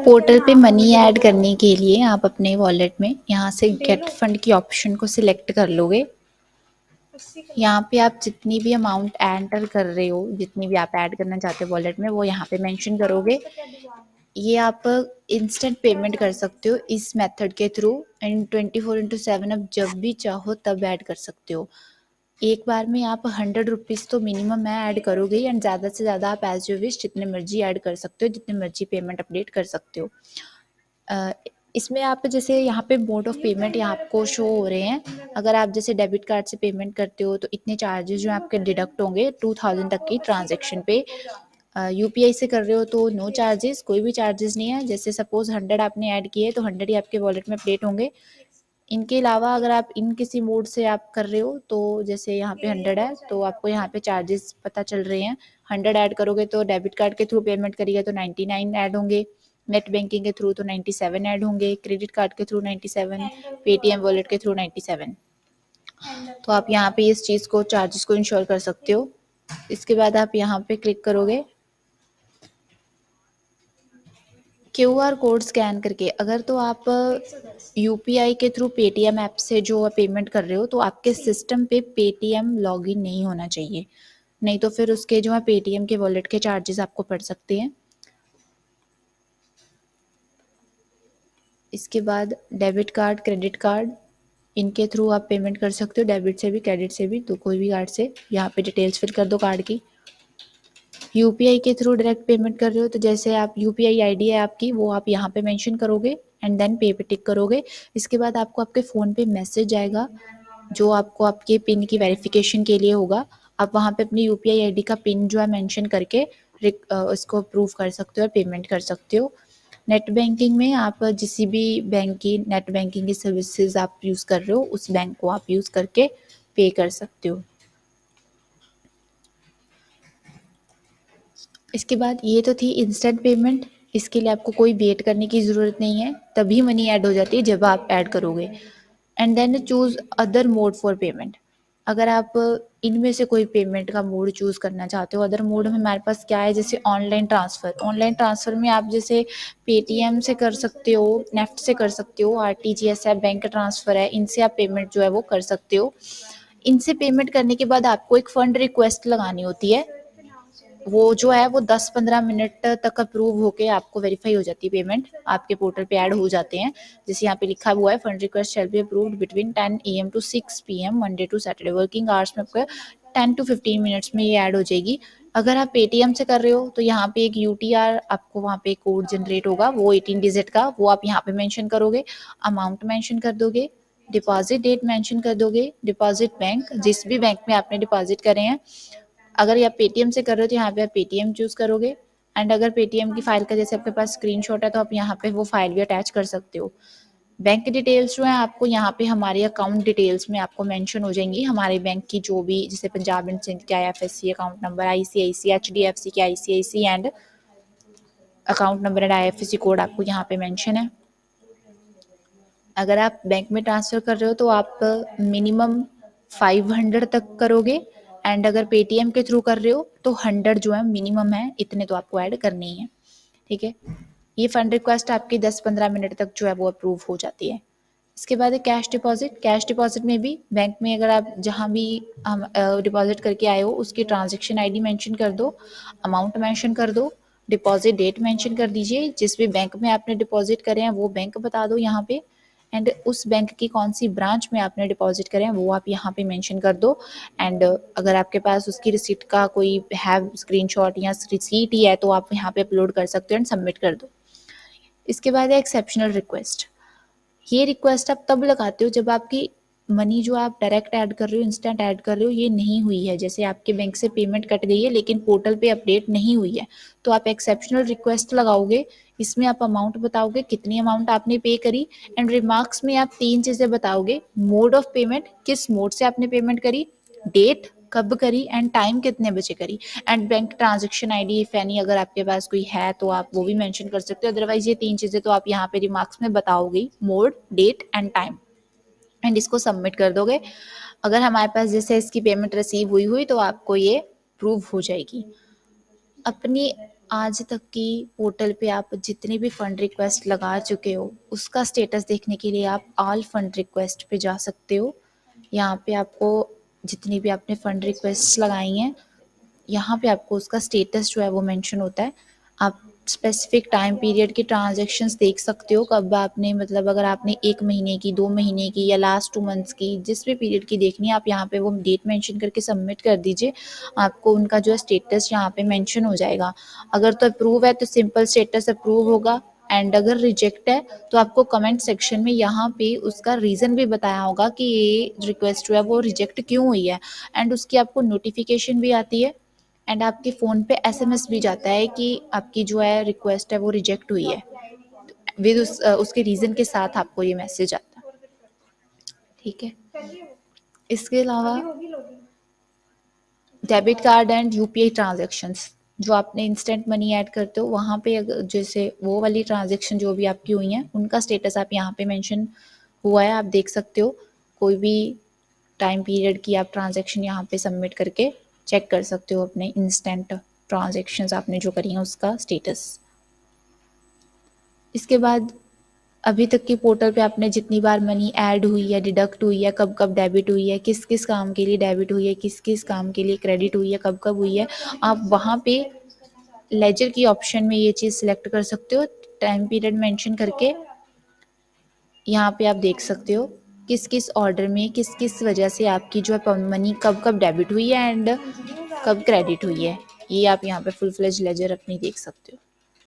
Portal पे money add करने के लिए आप अपने वॉलेट में यहाँ से गेट फंड की ऑप्शन को सिलेक्ट कर लोगे। यहाँ पे आप जितनी भी अमाउंट एंटर कर रहे हो, जितनी भी आप ऐड करना चाहते हो वॉलेट में, वो यहाँ पे मेंशन करोगे। ये आप इंस्टेंट पेमेंट कर सकते हो इस मेथड के थ्रू, एंड 24/7 आप जब भी चाहो तब ऐड कर सकते हो। एक बार में आप 100 रुपीज़ तो मिनिमम है ऐड करोगे, एंड ज़्यादा से ज़्यादा आप एज यू विश जितने मर्जी ऐड कर सकते हो, जितने मर्जी पेमेंट अपडेट कर सकते हो। इसमें आप जैसे यहाँ पे मोड ऑफ पेमेंट यहाँ आपको शो हो रहे हैं। अगर आप जैसे डेबिट कार्ड से पेमेंट करते हो तो इतने चार्जेस जो आपके डिडक्ट होंगे 2000 तक की ट्रांजैक्शन पे। यूपीआई से कर रहे हो तो नो चार्जेस, कोई भी चार्जेस नहीं है। जैसे सपोज 100 आपने ऐड किए तो 100 ही आपके वॉलेट में अपडेट होंगे। इनके अलावा अगर आप इन किसी मोड से आप कर रहे हो तो जैसे यहाँ पे 100 है तो आपको यहाँ पे चार्जेस पता चल रहे हैं। 100 ऐड करोगे तो डेबिट कार्ड के थ्रू पेमेंट करिएगा तो 99 ऐड होंगे, नेट बैंकिंग के थ्रू तो 97 ऐड होंगे, क्रेडिट कार्ड के थ्रू 97, पेटीएम वॉलेट के थ्रू 97। तो आप यहाँ पे इस चीज़ को, चार्जेस को इंश्योर कर सकते हो। इसके बाद आप यहाँ पे क्लिक करोगे क्यूआर कोड स्कैन करके। अगर तो आप यूपीआई के थ्रू पेटीएम ऐप से जो पेमेंट कर रहे हो तो आपके सिस्टम पे पेटीएम लॉगिन नहीं होना चाहिए, नहीं तो फिर उसके जो है पेटीएम के वॉलेट के चार्जेस आपको पड़ सकते हैं। इसके बाद डेबिट कार्ड, क्रेडिट कार्ड, इनके थ्रू आप पेमेंट कर सकते हो, डेबिट से भी क्रेडिट से भी, तो कोई भी कार्ड से। यहाँ पे डिटेल्स फिल कर दो कार्ड की। यूपीआई के थ्रू डायरेक्ट पेमेंट कर रहे हो तो जैसे आप यूपीआई आईडी है आपकी, वो आप यहाँ पे मेंशन करोगे एंड देन पे पे टिक करोगे। इसके बाद आपको आपके फ़ोन पे मैसेज आएगा जो आपको आपके पिन की वेरिफिकेशन के लिए होगा। आप वहाँ पे अपनी यूपीआई आईडी का पिन जो है मेंशन करके उसको अप्रूव कर सकते हो और पेमेंट कर सकते हो। नेट बैंकिंग में आप जिस भी बैंक की नेट बैंकिंग की सर्विसेज आप यूज़ कर रहे हो उस बैंक को आप यूज़ करके पे कर सकते हो। इसके बाद ये तो थी इंस्टेंट पेमेंट। इसके लिए आपको कोई वेट करने की ज़रूरत नहीं है, तभी मनी ऐड हो जाती है जब आप ऐड करोगे। And then choose other mode for payment. अगर आप इनमें से कोई पेमेंट का मोड चूज़ करना चाहते हो, अदर मोड में हमारे पास क्या है, जैसे ऑनलाइन ट्रांसफ़र। ऑनलाइन ट्रांसफ़र में आप जैसे पेटीएम से कर सकते हो, नेफ्ट से कर सकते हो, आरटीजीएस है, बैंक ट्रांसफ़र है, इनसे आप पेमेंट जो है वो कर सकते हो। इनसे पेमेंट करने के बाद आपको एक फ़ंड रिक्वेस्ट लगानी होती है। वो जो है वो 10-15 मिनट तक अप्रूव होके आपको वेरीफाई हो जाती है, पेमेंट आपके पोर्टल पे ऐड हो जाते हैं। जैसे यहाँ पे लिखा हुआ है, fund request shall be approved between 10 AM to 6 PM Monday to Saturday working hours में आपको 10 to 15 मिनट्स में ये ऐड हो जाएगी। अगर आप पेटीएम से कर रहे हो तो यहाँ पे एक यूटीआर आपको वहाँ पे कोड जनरेट होगा, वो 18 डिजिट का, वो आप यहाँ पे मेंशन करोगे, अमाउंट मेंशन कर दोगे, डिपॉजिट डेट मेंशन कर दोगे, डिपॉजिट बैंक जिस भी बैंक में आपने डिपॉजिट करे हैं। अगर आप पेटीएम से कर रहे हो तो यहाँ पे आप पेटीएम चूज़ करोगे। एंड अगर पेटीएम की फाइल का जैसे आपके पास स्क्रीनशॉट है तो आप यहाँ पे वो फाइल भी अटैच कर सकते हो। बैंक डिटेल्स जो है आपको यहाँ पे हमारे अकाउंट डिटेल्स में आपको मेंशन हो जाएंगी, हमारे बैंक की जो भी, जैसे पंजाब एंड सिंध के IFSC account number, ICICI, HDFC के ICICI and account number and IFSC code आपको यहाँ पे मेंशन है। अगर आप बैंक में ट्रांसफ़र कर रहे हो तो आप मिनिमम 500 तक करोगे, एंड अगर पेटीएम के थ्रू कर रहे हो तो 100 जो है मिनिमम है, इतने तो आपको ऐड करनी ही है। ठीक है, ये फंड रिक्वेस्ट आपकी 10-15 मिनट तक जो है वो अप्रूव हो जाती है। इसके बाद है कैश डिपॉजिट। कैश डिपॉजिट में भी बैंक में अगर आप जहाँ भी हम डिपॉजिट करके आए हो उसकी ट्रांजैक्शन आईडी मेंशन कर दो, अमाउंट मेंशन कर दो, डिपॉजिट डेट मेंशन कर दीजिए, जिस भी बैंक में आपने डिपॉजिट करे हैं वो बैंक बता दो यहाँ पे, एंड उस बैंक की कौन सी ब्रांच में आपने डिपॉजिट करें वो आप यहाँ पे मेंशन कर दो। एंड अगर आपके पास उसकी रिसीट का कोई है स्क्रीनशॉट या रिसीट ही है तो आप यहाँ पे अपलोड कर सकते हो एंड सबमिट कर दो। इसके बाद है एक्सेप्शनल रिक्वेस्ट। ये रिक्वेस्ट आप तब लगाते हो जब आपकी मनी जो आप डायरेक्ट ऐड कर रहे हो, इंस्टेंट ऐड कर रहे हो, ये नहीं हुई है, जैसे आपके बैंक से पेमेंट कट गई है लेकिन पोर्टल पे अपडेट नहीं हुई है, तो आप एक्सेप्शनल रिक्वेस्ट लगाओगे। इसमें आप अमाउंट बताओगे कितनी अमाउंट आपने पे करी, एंड रिमार्क्स में आप 3 चीज़ें बताओगे, मोड ऑफ पेमेंट, किस मोड से आपने पेमेंट करी, डेट कब करी, एंड टाइम कितने बजे करी, and bank transaction ID if any अगर आपके पास कोई है तो आप वो भी मेंशन कर सकते हो। अदरवाइज ये 3 चीज़ें तो आप यहाँ पे रिमार्क्स में बताओगे, mode, date and time, and इसको सबमिट कर दोगे। अगर हमारे पास जैसे इसकी पेमेंट रिसीव हुई तो आपको ये प्रूव हो जाएगी। अपनी आज तक की पोर्टल पे आप जितनी भी फंड रिक्वेस्ट लगा चुके हो उसका स्टेटस देखने के लिए आप ऑल फंड रिक्वेस्ट पे जा सकते हो। यहाँ पे आपको जितनी भी आपने फंड रिक्वेस्ट लगाई हैं यहाँ पे आपको उसका स्टेटस जो है वो मेंशन होता है। आप स्पेसिफिक टाइम पीरियड के ट्रांजैक्शंस देख सकते हो, कब आपने मतलब अगर आपने 1 महीने की, 2 महीने की या लास्ट 2 मंथ्स की जिस भी पीरियड की देखनी है आप यहाँ पे वो डेट मेंशन करके सबमिट कर दीजिए। आपको उनका जो है स्टेटस यहाँ पे मेंशन हो जाएगा। अगर तो अप्रूव है तो सिंपल स्टेटस अप्रूव होगा, एंड अगर रिजेक्ट है तो आपको कमेंट सेक्शन में यहाँ पे उसका रीज़न भी बताया होगा कि ये रिक्वेस्ट जो है वो रिजेक्ट क्यों हुई है, एंड उसकी आपको नोटिफिकेशन भी आती है, एंड आपके फ़ोन पे एसएमएस भी जाता है कि आपकी जो है रिक्वेस्ट है वो रिजेक्ट हुई है, विद उसके रीज़न के साथ आपको ये मैसेज आता है। ठीक है, इसके अलावा debit card and UPI transactions, जो आपने इंस्टेंट मनी ऐड करते हो वहाँ पे अगर जैसे वो वाली ट्रांजैक्शन जो भी आपकी हुई हैं उनका स्टेटस आप यहाँ पे मेंशन हुआ है आप देख सकते हो। कोई भी टाइम पीरियड की आप ट्रांजैक्शन यहाँ पे सबमिट करके चेक कर सकते हो अपने इंस्टेंट ट्रांजैक्शंस आपने जो करी हैं उसका स्टेटस। इसके बाद अभी तक की पोर्टल पे आपने जितनी बार मनी ऐड हुई है, डिडक्ट हुई है, कब कब डेबिट हुई है, किस किस काम के लिए डेबिट हुई है, किस किस काम के लिए क्रेडिट हुई है, कब कब हुई है, आप वहाँ पे लेजर की ऑप्शन में ये चीज़ सिलेक्ट कर सकते हो। टाइम पीरियड मेंशन करके यहाँ पे आप देख सकते हो किस किस ऑर्डर में किस किस वजह से आपकी जो है मनी कब कब डेबिट हुई है एंड कब क्रेडिट हुई है। ये आप यहाँ पे फुल फ्लेज लेजर अपनी देख सकते हो।